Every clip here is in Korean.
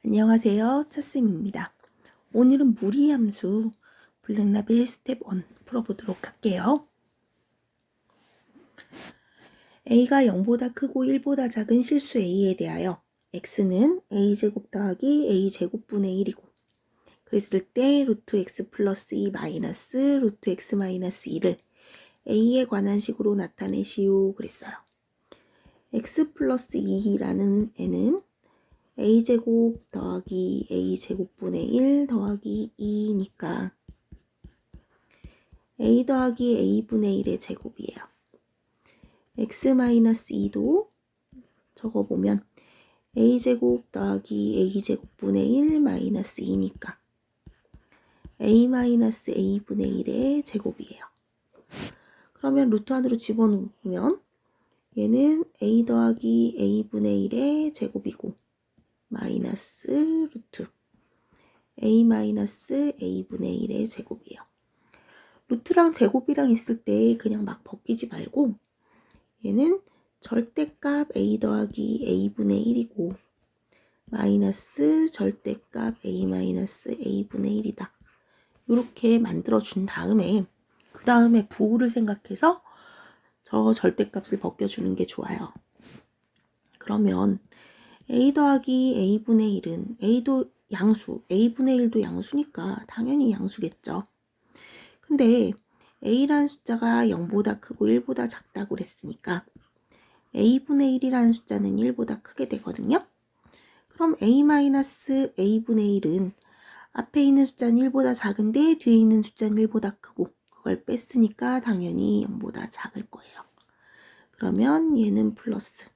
안녕하세요. 차쌤입니다. 오늘은 무리함수 블랙라벨 스텝 1 풀어보도록 할게요. a가 0보다 크고 1보다 작은 실수 a에 대하여 x는 a제곱 더하기 a제곱분의 1이고 그랬을 때 루트 x 플러스 2 마이너스 루트 x 마이너스 2를 a에 관한 식으로 나타내시오 그랬어요. x 플러스 2라는 애는 a제곱 더하기 a제곱분의 1 더하기 2니까 a 더하기 a분의 1의 제곱이에요. x-2도 적어보면 a제곱 더하기 a제곱분의 1 마이너스 2니까 a-a분의 1의 제곱이에요. 그러면 루트 안으로 집어넣으면 얘는 a 더하기 a분의 1의 제곱이고 마이너스 루트 a-a분의 1의 제곱이에요. 루트랑 제곱이랑 있을 때 그냥 막 벗기지 말고 얘는 절대값 a 더하기 a분의 1이고 마이너스 절대값 a-a분의 1이다. 이렇게 만들어준 다음에 그 다음에 부호를 생각해서 저 절대값을 벗겨주는 게 좋아요. 그러면 a 더하기 a분의 1은 a도 양수, a분의 1도 양수니까 당연히 양수겠죠. 근데 a라는 숫자가 0보다 크고 1보다 작다고 그랬으니까 a분의 1이라는 숫자는 1보다 크게 되거든요. 그럼 a-a분의 1은 앞에 있는 숫자는 1보다 작은데 뒤에 있는 숫자는 1보다 크고 그걸 뺐으니까 당연히 0보다 작을 거예요. 그러면 얘는 플러스,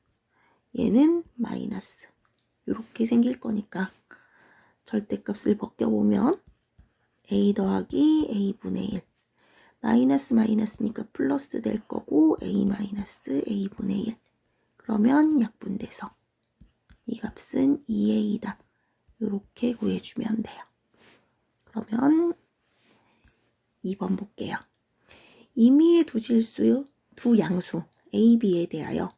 얘는 마이너스 이렇게 생길 거니까 절대값을 벗겨보면 a 더하기 a분의 1 마이너스 마이너스니까 플러스 될 거고 a 마이너스 a분의 1 그러면 약분돼서 이 값은 2a다 이렇게 구해주면 돼요. 그러면 2번 볼게요. 임의의 두 질수, 두 양수 a, b에 대하여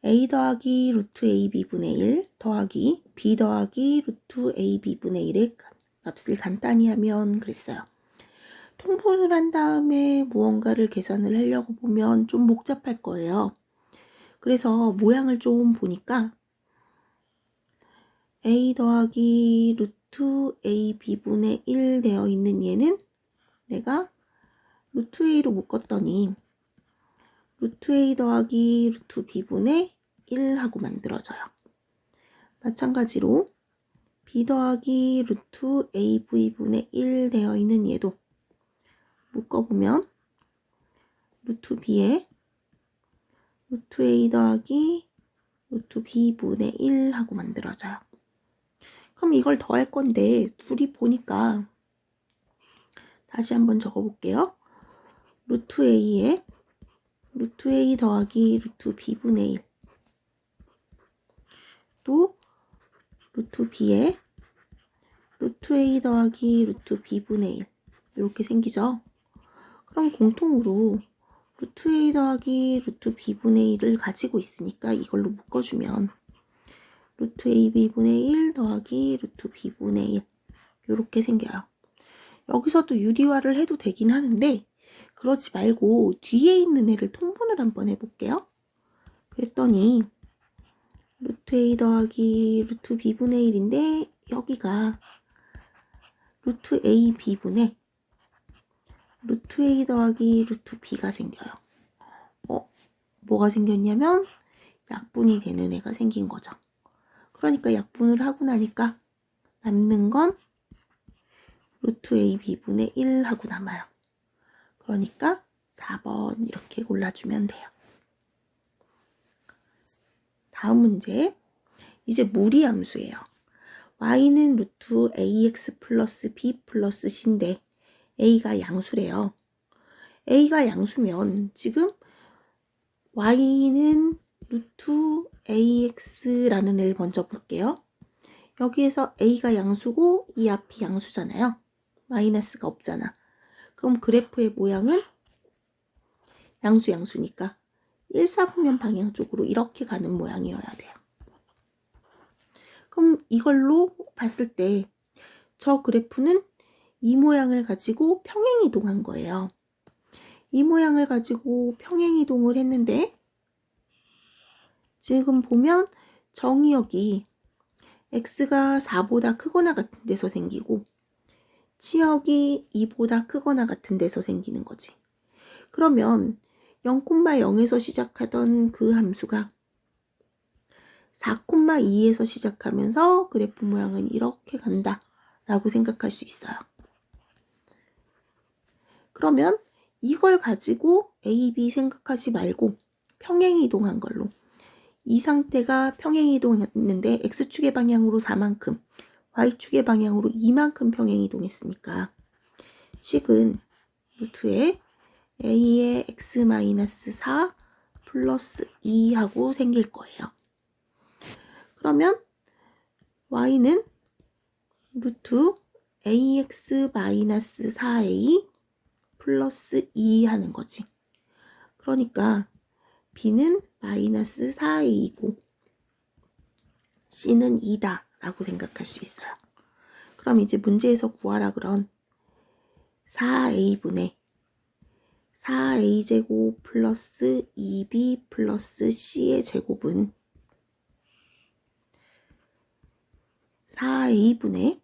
a 더하기 루트 ab분의 1 더하기 b 더하기 루트 ab분의 1의 값을 간단히 하면 그랬어요. 통분을 한 다음에 무언가를 계산을 하려고 보면 좀 복잡할 거예요. 그래서 모양을 좀 보니까 a 더하기 루트 ab분의 1 되어 있는 얘는 내가 루트 a로 묶었더니 루트 a 더하기 루트 b분의 1 하고 만들어져요. 마찬가지로 b 더하기 루트 av분의 1 되어 있는 얘도 묶어보면 루트 b에 루트 a 더하기 루트 b분의 1 하고 만들어져요. 그럼 이걸 더할 건데 둘이 보니까 다시 한번 적어볼게요. 루트 a에 루트 a 더하기 루트 b분의 1 또 루트 b에 루트 a 더하기 루트 b분의 1 이렇게 생기죠. 그럼 공통으로 루트 a 더하기 루트 b분의 1을 가지고 있으니까 이걸로 묶어주면 루트 ab분의 1 더하기 루트 b분의 1 이렇게 생겨요. 여기서도 유리화를 해도 되긴 하는데 그러지 말고 뒤에 있는 애를 통분을 한번 해볼게요. 그랬더니 루트 a 더하기 루트 b분의 1인데 여기가 루트 a b분의 루트 a 더하기 루트 b가 생겨요. 뭐가 생겼냐면 약분이 되는 애가 생긴 거죠. 그러니까 약분을 하고 나니까 남는 건 루트 a b분의 1 하고 남아요. 그러니까 4번 이렇게 골라주면 돼요. 다음 문제. 이제 무리함수예요. y는 루트 ax 플러스 b 플러스 c인데 a가 양수래요. a가 양수면 지금 y는 루트 ax라는 애를 먼저 볼게요. 여기에서 a가 양수고 이 앞이 양수잖아요. 마이너스가 없잖아. 그럼 그래프의 모양은 양수니까 1사분면 방향 쪽으로 이렇게 가는 모양이어야 돼요. 그럼 이걸로 봤을 때 저 그래프는 이 모양을 가지고 평행이동한 거예요. 이 모양을 가지고 평행이동을 했는데 지금 보면 정의역이 x가 4보다 크거나 같은 데서 생기고 치역이 2보다 크거나 같은 데서 생기는 거지. 그러면 0,0에서 시작하던 그 함수가 4,2에서 시작하면서 그래프 모양은 이렇게 간다 라고 생각할 수 있어요. 그러면 이걸 가지고 A, B 생각하지 말고 평행이동한 걸로 이 상태가 평행이동했는데 X축의 방향으로 4만큼 Y축의 방향으로 2만큼 평행이동했으니까 식은 루트에 A의 X-4 플러스 2 하고 생길 거예요. 그러면 Y는 루트 AX-4A 플러스 2 하는 거지. 그러니까 B는 마이너스 4A이고 C는 2다 라고 생각할 수 있어요. 그럼 이제 문제에서 구하라 그런 4A분의 4A제곱 플러스 2B 플러스 C의 제곱은 4A분의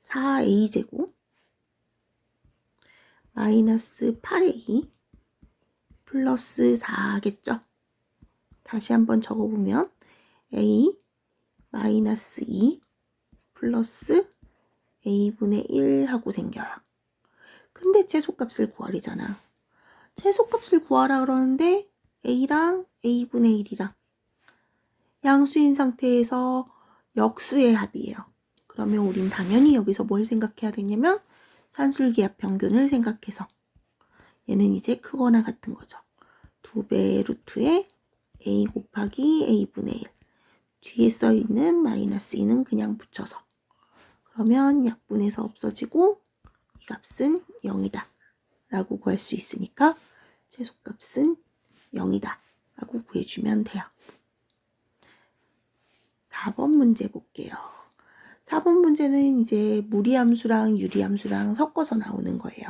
4A제곱 마이너스 8A 플러스 4겠죠? 다시 한번 적어보면 A 마이너스 2 플러스 A분의 1 하고 생겨요. 근데 최소값을 구하래잖아. 최소값을 구하라 그러는데 A랑 A분의 1이랑 양수인 상태에서 역수의 합이에요. 그러면 우린 당연히 여기서 뭘 생각해야 되냐면 산술기압 평균을 생각해서 얘는 이제 크거나 같은 거죠. 2배 루트에 A 곱하기 A분의 1 뒤에 써있는 마이너스 2는 그냥 붙여서 그러면 약분해서 없어지고 이 값은 0이다 라고 구할 수 있으니까 최소값은 0이다 라고 구해주면 돼요. 4번 문제 볼게요. 4번 문제는 이제 무리함수랑 유리함수랑 섞어서 나오는 거예요.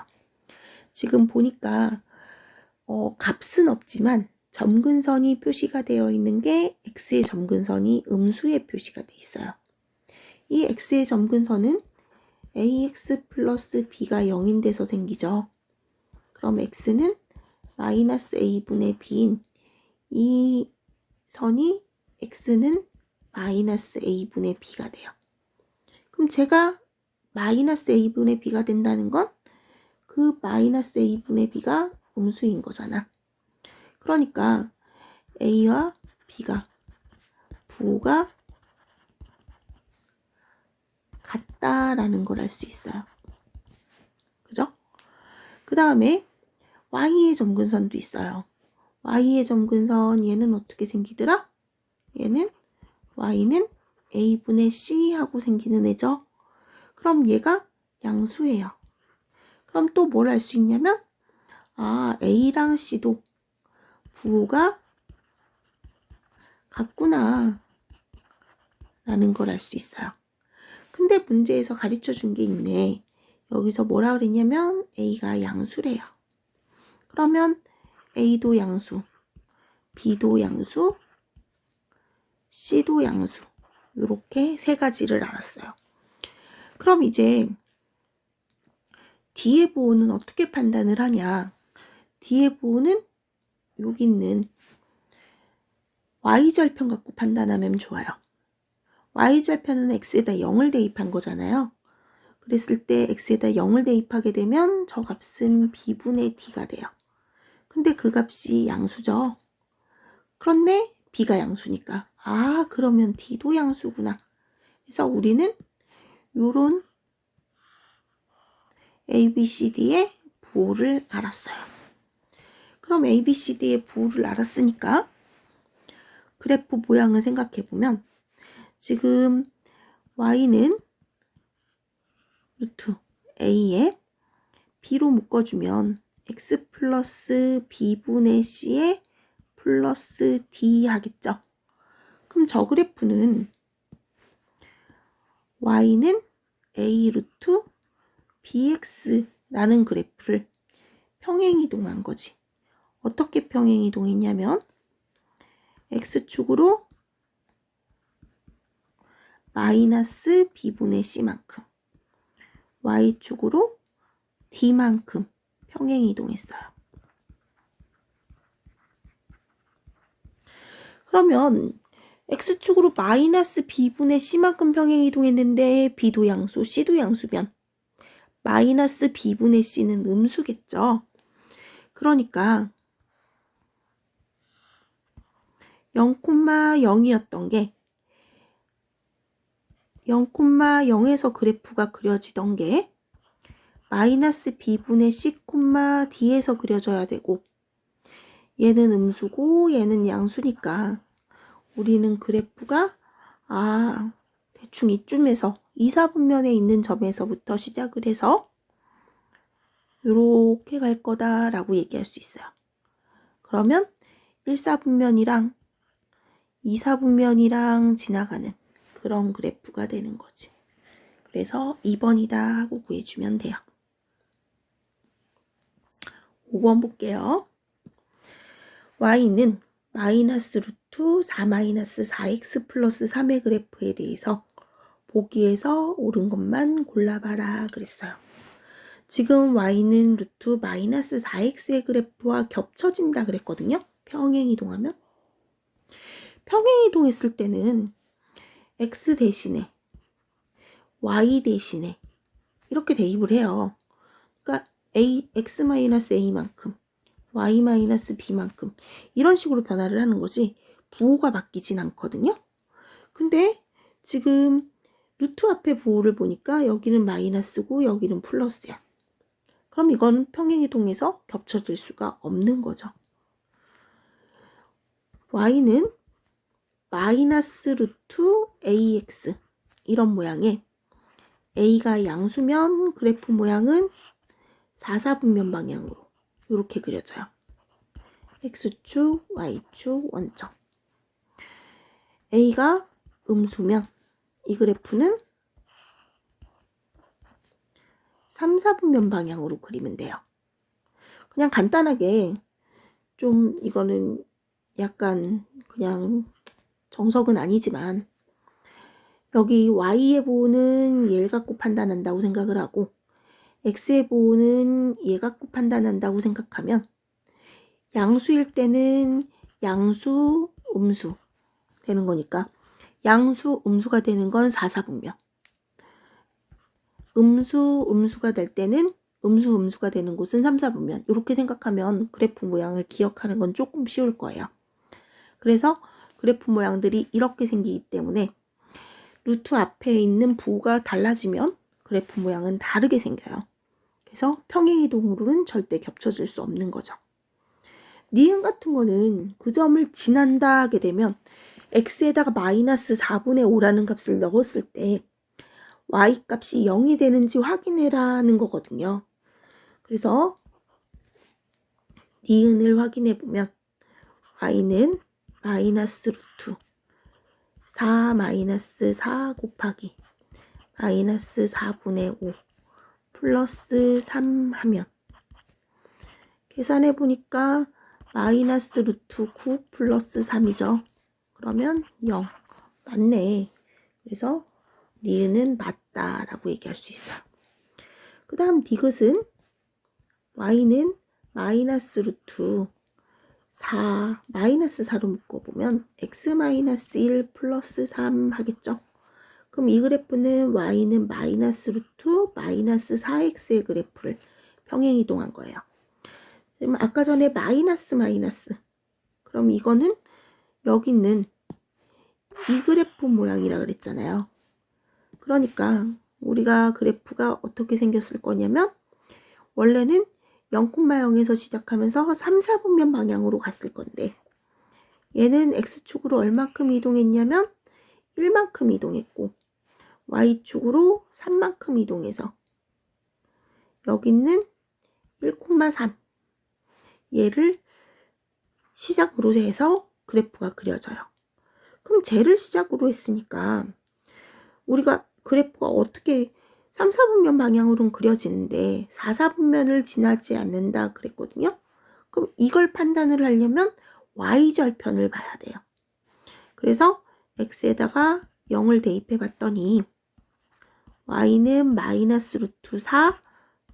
지금 보니까 값은 없지만 점근선이 표시가 되어 있는 게 x의 점근선이 음수에 표시가 되어 있어요. 이 x의 점근선은 ax 플러스 b가 0인 데서 생기죠. 그럼 x는 마이너스 a분의 b인 이 선이 x는 마이너스 a분의 b가 돼요. 그럼 제가 마이너스 a분의 b가 된다는 건 그 마이너스 a분의 b가 음수인 거잖아. 그러니까 a와 b가 부호가 같다라는 걸 알 수 있어요. 그죠? 그 다음에 y의 점근선도 있어요. y의 점근선 얘는 어떻게 생기더라? 얘는 y는 a분의 c 하고 생기는 애죠. 그럼 얘가 양수예요. 그럼 또 뭘 알 수 있냐면 a랑 c도 부호가 같구나 라는 걸 알 수 있어요. 근데 문제에서 가르쳐 준 게 있네. 여기서 뭐라 그랬냐면 a가 양수래요. 그러면 a도 양수, b도 양수, c도 양수 이렇게 세 가지를 알았어요. 그럼 이제 D의 부호는 어떻게 판단을 하냐? D의 부호는 여기 있는 y절편 갖고 판단하면 좋아요. y절편은 x에다 0을 대입한 거잖아요. 그랬을 때 x에다 0을 대입하게 되면 저 값은 b분의 d가 돼요. 근데 그 값이 양수죠. 그런데 b가 양수니까 그러면 d도 양수구나. 그래서 우리는 요런 ABCD의 부호를 알았어요. 그럼 ABCD의 부호를 알았으니까 그래프 모양을 생각해 보면 지금 y는 루트 a에 b로 묶어주면 x 플러스 b분의 c에 플러스 d 하겠죠. 그럼 저 그래프는 y는 a 루트 bx라는 그래프를 평행이동한 거지. 어떻게 평행이동했냐면 x축으로 마이너스 b분의 c만큼, y축으로 d만큼 평행이동했어요. 그러면 x축으로 마이너스 b분의 c만큼 평행이동했는데 b도 양수, c도 양수면 마이너스 b분의 c는 음수겠죠. 그러니까 0,0이었던 게 0,0에서 그래프가 그려지던 게 마이너스 b분의 c, d에서 그려져야 되고 얘는 음수고 얘는 양수니까 우리는 그래프가 대충 이쯤에서 2, 4분면에 있는 점에서부터 시작을 해서 이렇게 갈 거다라고 얘기할 수 있어요. 그러면 1, 4분면이랑 2, 4분면이랑 지나가는 그런 그래프가 되는 거지. 그래서 2번이다 하고 구해주면 돼요. 5번 볼게요. y는 마이너스 루트 4 마이너스 4x 플러스 3의 그래프에 대해서 보기에서 옳은 것만 골라봐라 그랬어요. 지금 y는 루트 마이너스 4x의 그래프와 겹쳐진다 그랬거든요. 평행이동하면. 평행이동했을 때는 x 대신에 y 대신에 이렇게 대입을 해요. 그러니까 x-a만큼 y-b만큼 이런 식으로 변화를 하는 거지 부호가 바뀌진 않거든요. 근데 지금 루트 앞에 부호를 보니까 여기는 마이너스고 여기는 플러스야. 그럼 이거는 평행이동해서 겹쳐질 수가 없는 거죠. y는 마이너스 루트 ax 이런 모양에 a가 양수면 그래프 모양은 4, 4분면 방향으로 이렇게 그려져요. x축, y축, 원점. a가 음수면 이 그래프는 3, 4분면 방향으로 그리면 돼요. 그냥 간단하게 좀 이거는 약간 그냥 정석은 아니지만 여기 y의 보호는 얘를 갖고 판단한다고 생각을 하고 x의 보호는 얘 갖고 판단한다고 생각하면 양수일 때는 양수, 음수 되는 거니까 양수, 음수가 되는 건 4, 4분면 음수, 음수가 될 때는 음수, 음수가 되는 곳은 3, 4분면 이렇게 생각하면 그래프 모양을 기억하는 건 조금 쉬울 거예요. 그래서 그래프 모양들이 이렇게 생기기 때문에 루트 앞에 있는 부호가 달라지면 그래프 모양은 다르게 생겨요. 그래서 평행이동으로는 절대 겹쳐질 수 없는 거죠. 니은 같은 거는 그 점을 지난다 하게 되면 x에다가 마이너스 4분의 5라는 값을 넣었을 때 y 값이 0이 되는지 확인해라는 거거든요. 그래서 니은을 확인해 보면 y는 마이너스 루트 4 마이너스 4 곱하기 마이너스 4분의 5 플러스 3 하면 계산해 보니까 마이너스 루트 9 플러스 3이죠. 그러면 0. 맞네. 그래서 니은은 맞다라고 얘기할 수 있어요. 그 다음 디귿은 y는 마이너스 루트 4 마이너스 4로 묶어보면 x 마이너스 1 플러스 3 하겠죠. 그럼 이 그래프는 y는 마이너스 루트 마이너스 4x의 그래프를 평행이동한 거예요. 그럼 아까 전에 마이너스 그럼 이거는 여기 있는 이 그래프 모양이라 그랬잖아요. 그러니까 우리가 그래프가 어떻게 생겼을 거냐면 원래는 0,0에서 시작하면서 3, 4분면 방향으로 갔을 건데 얘는 x축으로 얼만큼 이동했냐면 1만큼 이동했고 y축으로 3만큼 이동해서 여기 있는 1,3 얘를 시작으로 해서 그래프가 그려져요. 그럼 제를 시작으로 했으니까 우리가 그래프가 어떻게 3, 4분면 방향으로는 그려지는데 4, 4분면을 지나지 않는다 그랬거든요. 그럼 이걸 판단을 하려면 y절편을 봐야 돼요. 그래서 x에다가 0을 대입해 봤더니 y는 마이너스 루트 4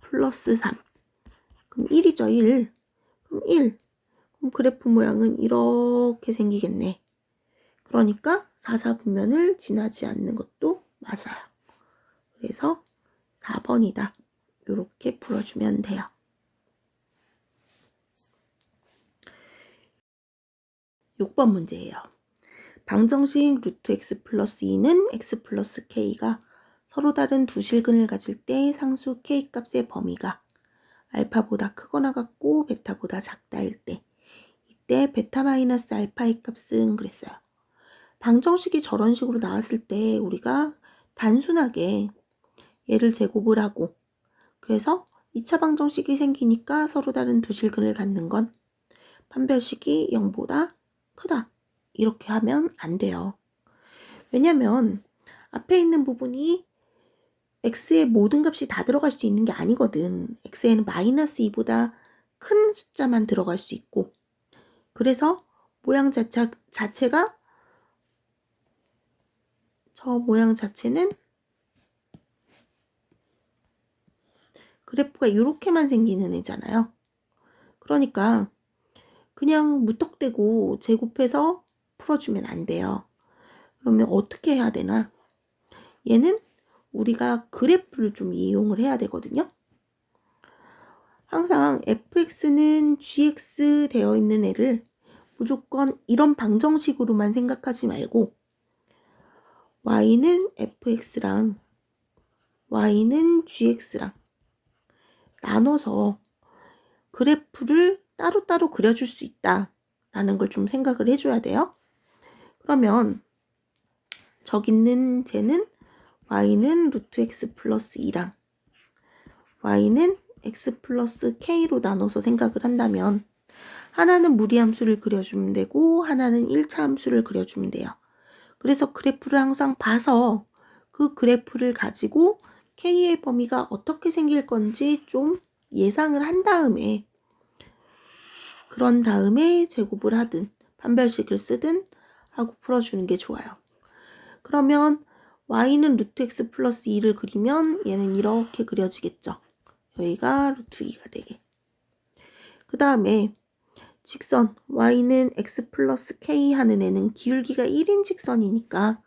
플러스 3. 그럼 1이죠, 1. 그럼 1. 그럼 그래프 모양은 이렇게 생기겠네. 그러니까 4, 4분면을 지나지 않는 것도 맞아요. 그래서 4번이다. 이렇게 풀어주면 돼요. 6번 문제예요. 방정식 루트 x 플러스 2는 x 플러스 k가 서로 다른 두 실근을 가질 때 상수 k 값의 범위가 알파보다 크거나 같고 베타보다 작다일 때 이때 베타 마이너스 알파의 값은 그랬어요. 방정식이 저런 식으로 나왔을 때 우리가 단순하게 얘를 제곱을 하고 그래서 2차 방정식이 생기니까 서로 다른 두 실근을 갖는 건 판별식이 0보다 크다. 이렇게 하면 안 돼요. 왜냐면 앞에 있는 부분이 x의 모든 값이 다 들어갈 수 있는 게 아니거든. x에는 마이너스 2보다 큰 숫자만 들어갈 수 있고 그래서 모양 자체가 저 모양 자체는 그래프가 이렇게만 생기는 애잖아요. 그러니까 그냥 무턱대고 제곱해서 풀어주면 안 돼요. 그러면 어떻게 해야 되나? 얘는 우리가 그래프를 좀 이용을 해야 되거든요. 항상 fx는 gx 되어 있는 애를 무조건 이런 방정식으로만 생각하지 말고 y는 fx랑 y는 gx랑 나눠서 그래프를 따로따로 그려줄 수 있다라는 걸 좀 생각을 해줘야 돼요. 그러면 저기 있는 쟤는 y는 루트 x 플러스 2랑 y는 x 플러스 k로 나눠서 생각을 한다면 하나는 무리함수를 그려주면 되고 하나는 1차 함수를 그려주면 돼요. 그래서 그래프를 항상 봐서 그 그래프를 가지고 k의 범위가 어떻게 생길 건지 좀 예상을 한 다음에 그런 다음에 제곱을 하든 판별식을 쓰든 하고 풀어주는 게 좋아요. 그러면 y는 루트 x 플러스 2를 그리면 얘는 이렇게 그려지겠죠. 여기가 루트 2가 되게. 그 다음에 직선 y는 x 플러스 k 하는 애는 기울기가 1인 직선이니까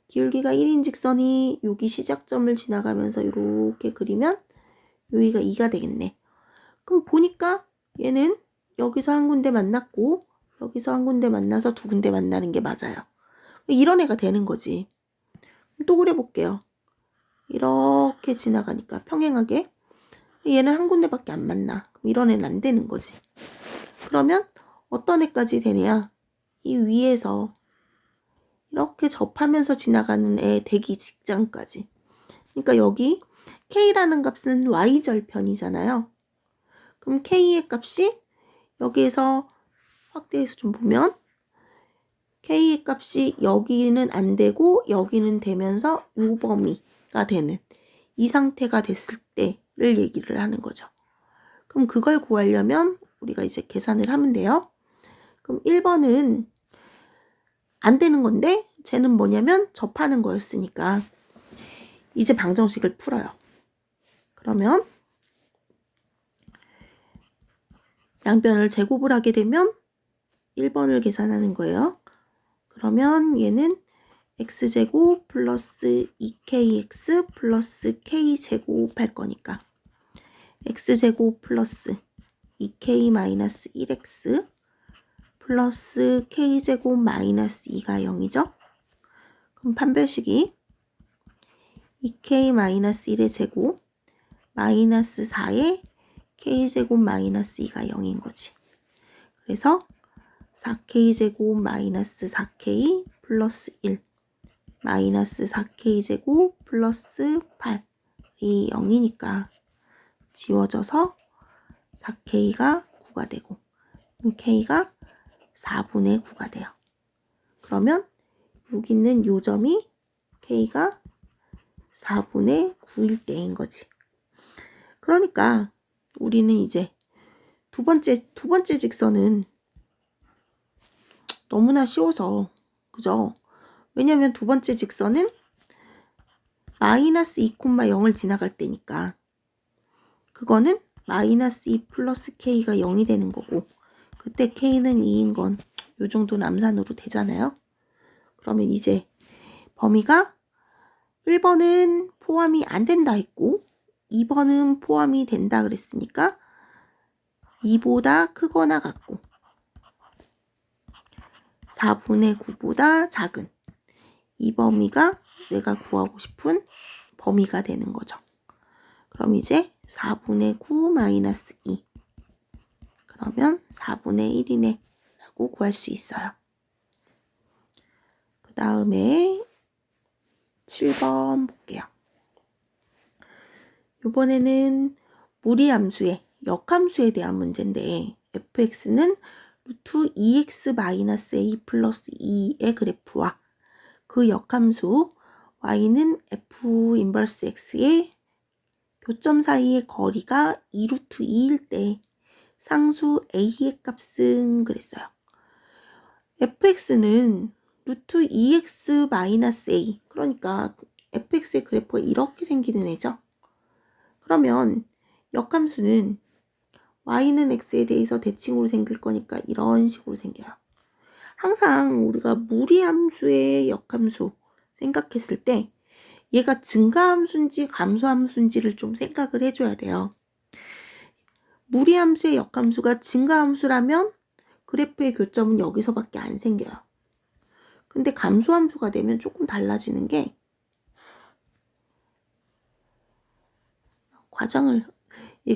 기울기가 1인 직선이 여기 시작점을 지나가면서 이렇게 그리면 여기가 2가 되겠네. 그럼 보니까 얘는 여기서 한 군데 만났고 여기서 한 군데 만나서 두 군데 만나는 게 맞아요. 이런 애가 되는 거지. 또 그려볼게요. 이렇게 지나가니까 평행하게 얘는 한 군데밖에 안 만나. 그럼 이런 애는 안 되는 거지. 그러면 어떤 애까지 되냐? 이 위에서 이렇게 접하면서 지나가는 애 되기 직전까지. 그러니까 여기 k라는 값은 y절편이잖아요. 그럼 k의 값이 여기에서 확대해서 좀 보면 k의 값이 여기는 안 되고 여기는 되면서 요 범위가 되는 이 상태가 됐을 때를 얘기를 하는 거죠. 그럼 그걸 구하려면 우리가 이제 계산을 하면 돼요. 그럼 1번은 안 되는 건데 쟤는 뭐냐면 접하는 거였으니까 이제 방정식을 풀어요. 그러면 양변을 제곱을 하게 되면 1번을 계산하는 거예요. 그러면 얘는 x제곱 플러스 2kx 플러스 k제곱 할 거니까 x제곱 플러스 2k 마이너스 1x 플러스 k제곱 마이너스 2가 0이죠. 그럼 판별식이 2k 마이너스 1의 제곱 마이너스 4의 k제곱 마이너스 2가 0인 거지. 그래서 4k제곱 마이너스 4k 플러스 1 마이너스 4k제곱 플러스 8이 0이니까 지워져서 4k가 9가 되고 k가 4분의 9가 돼요. 그러면 여기 있는 요 점이 K가 4분의 9일 때인 거지. 그러니까 우리는 이제 두 번째 직선은 너무나 쉬워서, 그죠? 왜냐면 두 번째 직선은 마이너스 2,0을 지나갈 때니까 그거는 마이너스 2 플러스 K가 0이 되는 거고, 그때 K는 2인 건 요 정도 남산으로 되잖아요. 그러면 이제 범위가 1번은 포함이 안 된다 했고 2번은 포함이 된다 그랬으니까 2보다 크거나 같고 4분의 9보다 작은 이 범위가 내가 구하고 싶은 범위가 되는 거죠. 그럼 이제 4분의 9 마이너스 2 그러면 4분의 1이네 라고 구할 수 있어요. 그 다음에 7번 볼게요. 이번에는 무리함수의 역함수에 대한 문제인데 fx는 루트 2x-a 플러스 2의 그래프와 그 역함수 y는 f 인버스 x의 교점 사이의 거리가 2루트 2일 때 상수 a의 값은 그랬어요. fx는 루트 2x-a 그러니까 fx의 그래프가 이렇게 생기는 애죠. 그러면 역함수는 y는 x에 대해서 대칭으로 생길 거니까 이런 식으로 생겨요. 항상 우리가 무리함수의 역함수 생각했을 때 얘가 증가함수인지 감소함수인지를 좀 생각을 해줘야 돼요. 무리함수의 역함수가 증가함수라면 그래프의 교점은 여기서밖에 안 생겨요. 근데 감소함수가 되면 조금 달라지는 게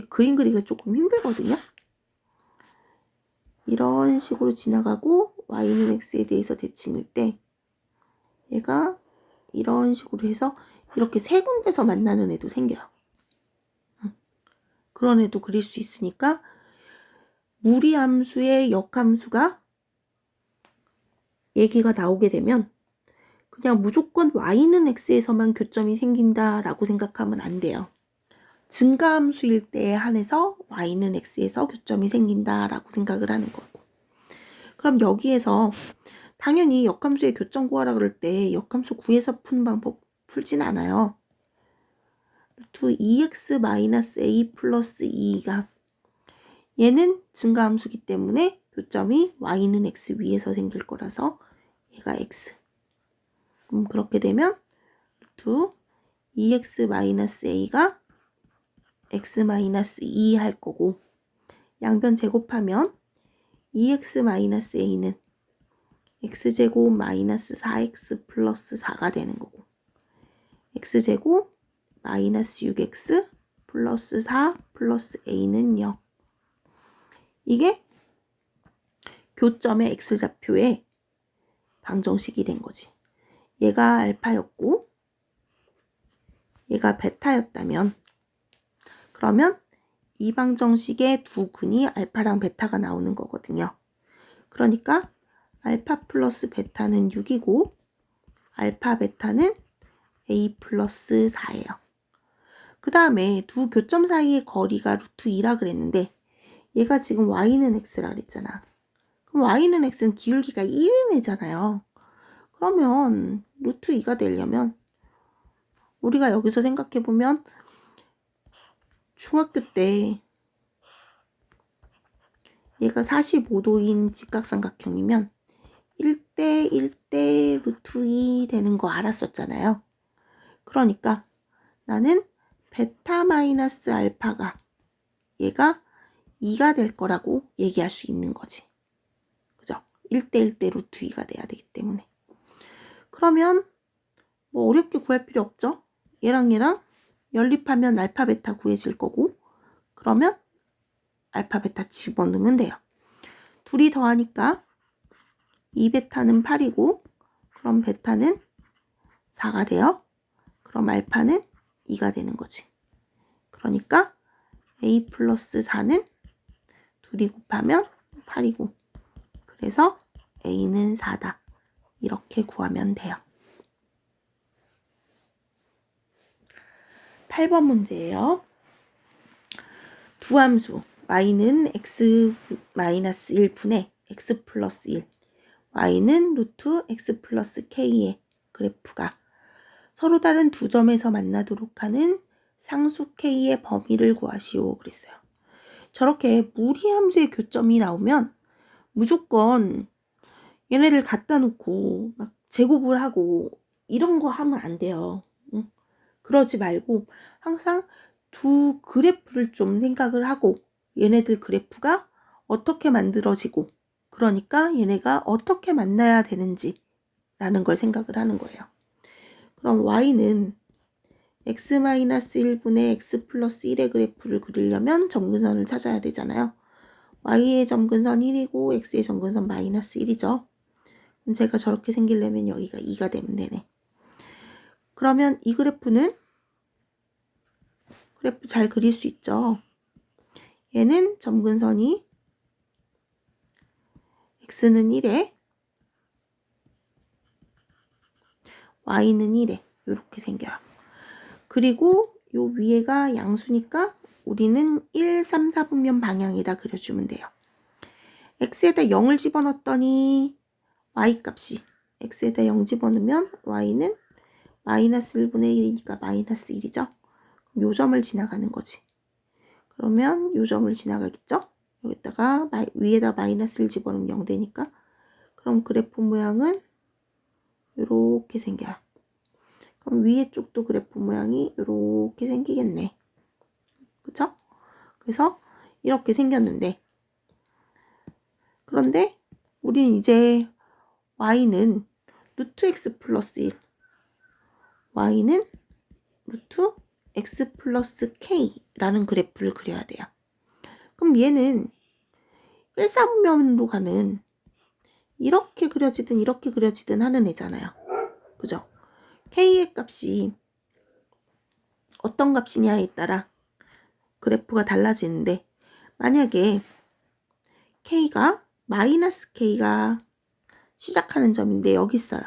그림 그리기가 조금 힘들거든요. 이런 식으로 지나가고 y는 x에 대해서 대칭일 때 얘가 이런 식으로 해서 이렇게 세 군데서 만나는 애도 생겨요. 그런 애도 그릴 수 있으니까 무리함수의 역함수가 얘기가 나오게 되면 그냥 무조건 y는 x에서만 교점이 생긴다라고 생각하면 안 돼요. 증가함수일 때에 한해서 y는 x에서 교점이 생긴다라고 생각을 하는 거고. 그럼 여기에서 당연히 역함수의 교점 구하라 그럴 때 역함수 구해서 푸는 방법 풀진 않아요. 루트 2x-a 플러스 2가 얘는 증가함수기 때문에 교점이 y는 x 위에서 생길 거라서 얘가 x. 그럼 그렇게 되면 루트 2x-a가 x-2 할 거고 양변 제곱하면 2x-a는 x제곱 마이너스 4x 플러스 4가 되는 거고 x제곱 마이너스 6x 플러스 4 플러스 a는 0. 이게 교점의 x좌표의 방정식이 된 거지. 얘가 알파였고 얘가 베타였다면 그러면 이 방정식의 두 근이 알파랑 베타가 나오는 거거든요. 그러니까 알파 플러스 베타는 6이고 알파 베타는 a 플러스 4예요. 그 다음에 두 교점 사이의 거리가 루트 2라 그랬는데 얘가 지금 y는 x라 그랬잖아. 그럼 y는 x는 기울기가 1인 애잖아요. 그러면 루트 2가 되려면 우리가 여기서 생각해보면 중학교 때 얘가 45도인 직각삼각형이면 1대 1대 루트 2 되는 거 알았었잖아요. 그러니까 나는 베타 마이너스 알파가 얘가 2가 될 거라고 얘기할 수 있는 거지. 그죠? 1대 1대 루트 2가 돼야 되기 때문에. 그러면 뭐 어렵게 구할 필요 없죠? 얘랑 연립하면 알파 베타 구해질 거고 그러면 알파 베타 집어넣으면 돼요. 둘이 더하니까 2베타는 8이고 그럼 베타는 4가 돼요. 그럼 알파는 2가 되는 거지. 그러니까 a 플러스 4는 둘이 곱하면 8이고 그래서 a는 4다. 이렇게 구하면 돼요. 8번 문제예요. 두 함수 y는 x-1분의 x 플러스 1, y는 루트 x 플러스 k의 그래프가 서로 다른 두 점에서 만나도록 하는 상수 k의 범위를 구하시오 그랬어요. 저렇게 무리함수의 교점이 나오면 무조건 얘네들 갖다 놓고 막 제곱을 하고 이런 거 하면 안 돼요. 응? 그러지 말고 항상 두 그래프를 좀 생각을 하고 얘네들 그래프가 어떻게 만들어지고 그러니까 얘네가 어떻게 만나야 되는지 라는 걸 생각을 하는 거예요. 그럼 y는 x-1분의 x 플러스 1의 그래프를 그리려면 점근선을 찾아야 되잖아요. y의 점근선 1이고 x의 점근선 마이너스 1이죠. 제가 저렇게 생기려면 여기가 2가 되면 되네. 그러면 이 그래프 잘 그릴 수 있죠. 얘는 점근선이 x는 1에 y는 1에 이렇게 생겨요. 그리고 요 위에가 양수니까 우리는 1, 3, 4분면 방향에다 그려주면 돼요. x에다 0을 집어넣었더니 y 값이 x에다 0 집어넣으면 y는 마이너스 1분의 1이니까 마이너스 1이죠. 요 점을 지나가는 거지. 그러면 요 점을 지나가겠죠? 여기다가 위에다 마이너스를 집어넣으면 0 되니까 그럼 그래프 모양은 이렇게 생겨요. 그럼 위에 쪽도 그래프 모양이 이렇게 생기겠네. 그쵸? 그래서 이렇게 생겼는데 그런데 우리는 이제 y는 루트 x 플러스 1 y는 루트 x 플러스 k라는 그래프를 그려야 돼요. 그럼 얘는 1사분면으로 가는 이렇게 그려지든 하는 애잖아요. 그죠? k의 값이 어떤 값이냐에 따라 그래프가 달라지는데 만약에 k가 마이너스 k가 시작하는 점인데 여기 있어요.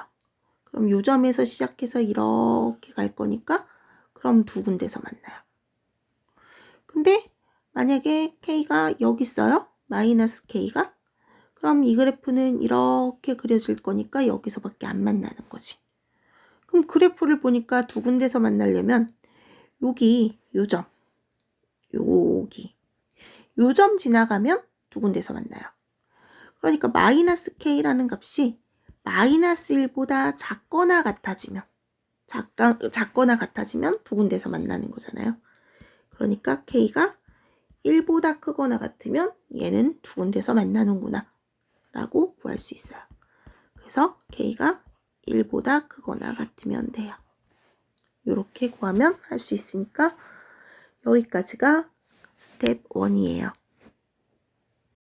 그럼 요 점에서 시작해서 이렇게 갈 거니까 그럼 두 군데서 만나요. 근데 만약에 k가 여기 있어요. 마이너스 k가 그럼 이 그래프는 이렇게 그려질 거니까 여기서밖에 안 만나는 거지. 그럼 그래프를 보니까 두 군데서 만나려면 여기 요점 여기 요 점 지나가면 두 군데서 만나요. 그러니까 마이너스 k라는 값이 마이너스 1보다 작거나 같아지면 두 군데서 만나는 거잖아요. 그러니까 k가 1보다 크거나 같으면 얘는 두 군데서 만나는구나 라고 구할 수 있어요. 그래서 k가 1보다 크거나 같으면 돼요. 이렇게 구하면 할 수 있으니까 여기까지가 스텝 1이에요.